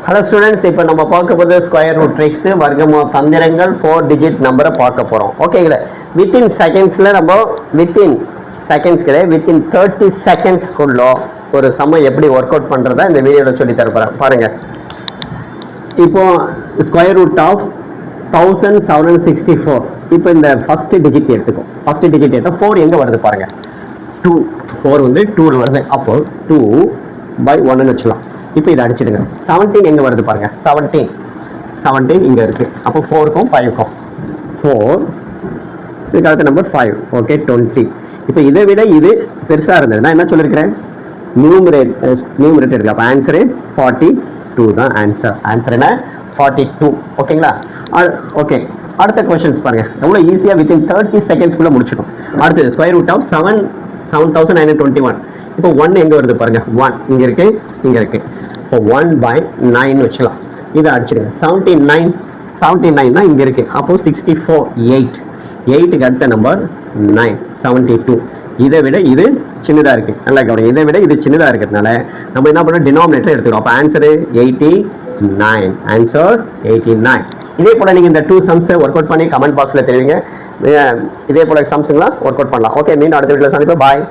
Hello students, இப்போ நம்ம பார்க்க போகிறது ஸ்கொயர் ரூட் ட்ரிக்ஸு வர்க்கமூல தந்திரங்கள் 4 டிஜிட் நம்பரை பார்க்க போகிறோம். ஓகேங்களா? வித்தின் செகண்ட்ஸில் நம்ம வித்தின் செகண்ட்ஸ் கிடையாது, வித்தின் 30 செகண்ட்ஸ்க்குள்ள ஒரு சம்மை எப்படி ஒர்க் அவுட் பண்ணுறதா இந்த வீடியோவில் சொல்லி தரப்போகிறேன். பாருங்கள், இப்போ ஸ்கொயர் ரூட் ஆஃப் 1764. இப்போ இந்த ஃபஸ்ட்டு டிஜிட் எடுத்துக்கும். ஃபஸ்ட்டு டிஜிட் எடுத்தால் 4 எங்கே வருது பாருங்கள். 2 4 வந்து 2 வருது. அப்போ 2/1 வச்சுக்கலாம். இப்போ இதை அடிச்சிடுங்க. 17 எங்கே வருது பாருங்க. 17 இங்கே இருக்குது. அப்போ 4க்கும் 5க்கும் 4, இதுக்கு அடுத்த நம்பர் 5. ஓகே, 20. இப்போ இதை விட இது பெருசாக இருந்தது. நான் என்ன சொல்லியிருக்கிறேன், நியூமரேட் இருக்கு. அப்போ ஆன்சரு 42 தான் ஆன்சர். ஆன்சர் என்ன? 42. ஓகேங்களா? ஓகே, அடுத்த கொஸ்டின்ஸ் பாருங்க. எவ்வளோ ஈஸியாக வித்தின் 30 செகண்ட்ஸ்குள்ளே முடிச்சிடும். அடுத்தது ஸ்கொயர் ரூட் ஆஃப் 7921. இப்போ 1 எங்கே வருது பாருங்க. 1 இங்கே இருக்கு, இங்கே இருக்கு. இப்போ 1/9 வச்சுக்கலாம். இதை அடிச்சிடுங்க. 79 தான் இங்கே இருக்கு. அப்போ 64 8க்கு அடுத்த நம்பர் 9 72. இதை விட இது சின்னதாக இருக்கு. நல்லா கவனிங்க, இதை விட இது சின்னதாக இருக்கிறதுனால நம்ம என்ன பண்ணோம், டினாமினேட்டர் எடுத்துக்கிறோம். அப்போ ஆன்சரு 89. ஆன்சர் 89. இதே போல் நீங்கள் இந்த 2 சம்ஸை ஒர்க் அவுட் பண்ணி கமெண்ட் பாக்ஸில் தெரிவிங்க. இதே போல் சம்ஸுங்களாம் ஒர்க் அவுட் பண்ணலாம். ஓகே, மீண்டும் அடுத்த வீட்டில் சந்திப்போம். பாய்.